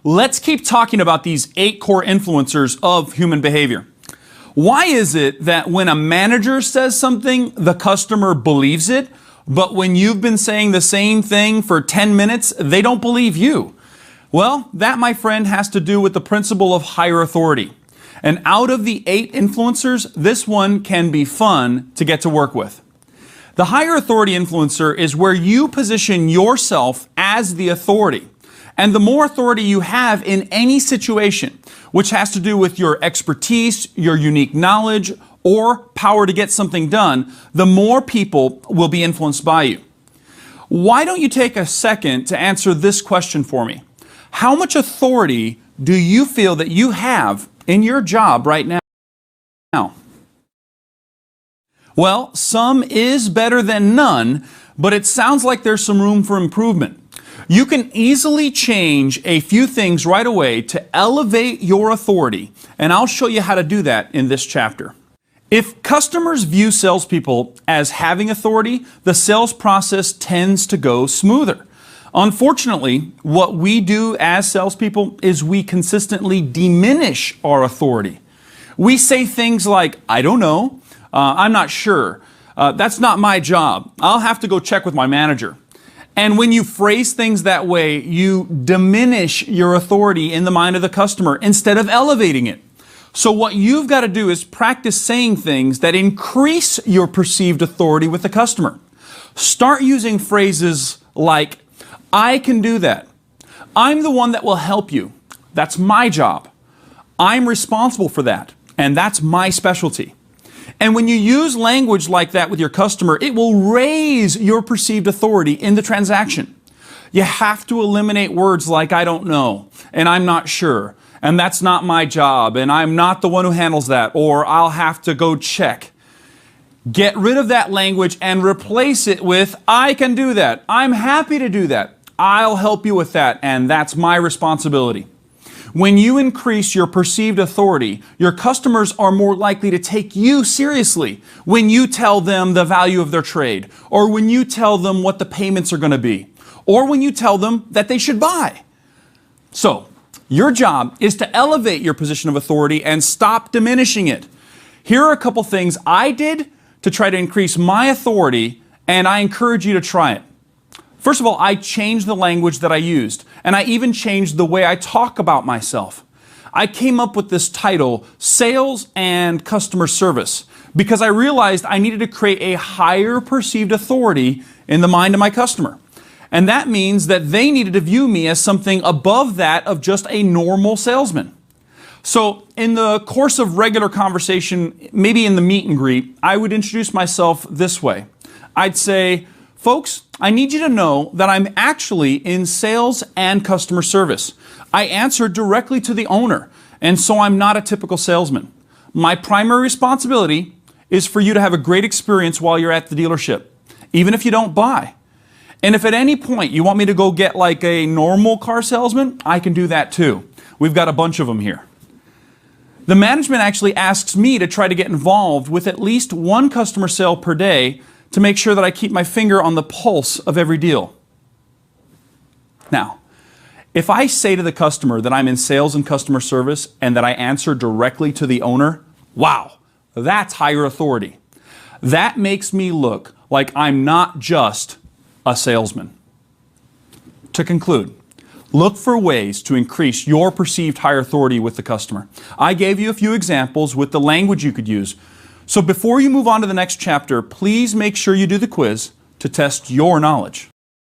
Let's keep talking about these 8 core influencers of human behavior. Why is it that when a manager says something, the customer believes it, but when you've been saying the same thing for 10 minutes, they don't believe you? Well, that, my friend, has to do with the principle of higher authority. And out of the 8 influencers, this one can be fun to get to work with. The higher authority influencer is where you position yourself as the authority. And the more authority you have in any situation, which has to do with your expertise, your unique knowledge, or power to get something done, the more people will be influenced by you. Why don't you take a second to answer this question for me? How much authority do you feel that you have in your job right now? Well, some is better than none, but it sounds like there's some room for improvement. You can easily change a few things right away to elevate your authority, and I'll show you how to do that in this chapter. If customers view salespeople as having authority, the sales process tends to go smoother. Unfortunately, what we do as salespeople is we consistently diminish our authority. We say things like, I don't know, I'm not sure, that's not my job, I'll have to go check with my manager. And when you phrase things that way, you diminish your authority in the mind of the customer instead of elevating it. So what you've got to do is practice saying things that increase your perceived authority with the customer. Start using phrases like, I can do that. I'm the one that will help you. That's my job. I'm responsible for that, and that's my specialty. And when you use language like that with your customer, it will raise your perceived authority in the transaction. You have to eliminate words like, I don't know, and I'm not sure, and that's not my job, and I'm not the one who handles that, or I'll have to go check. Get rid of that language and replace it with, I can do that. I'm happy to do that. I'll help you with that, and that's my responsibility. When you increase your perceived authority, your customers are more likely to take you seriously when you tell them the value of their trade, or when you tell them what the payments are going to be, or when you tell them that they should buy. So, your job is to elevate your position of authority and stop diminishing it. Here are a couple things I did to try to increase my authority, and I encourage you to try it. First of all, I changed the language that I used, and I even changed the way I talk about myself. I came up with this title, Sales and Customer Service, because I realized I needed to create a higher perceived authority in the mind of my customer. And that means that they needed to view me as something above that of just a normal salesman. So in the course of regular conversation, maybe in the meet and greet, I would introduce myself this way. I'd say, folks, I need you to know that I'm actually in sales and customer service. I answer directly to the owner, and so I'm not a typical salesman. My primary responsibility is for you to have a great experience while you're at the dealership, even if you don't buy. And if at any point you want me to go get like a normal car salesman, I can do that too. We've got a bunch of them here. The management actually asks me to try to get involved with at least one customer sale per day to make sure that I keep my finger on the pulse of every deal. Now, if I say to the customer that I'm in sales and customer service and that I answer directly to the owner, wow, that's higher authority. That makes me look like I'm not just a salesman. To conclude, look for ways to increase your perceived higher authority with the customer. I gave you a few examples with the language you could use. So before you move on to the next chapter, please make sure you do the quiz to test your knowledge.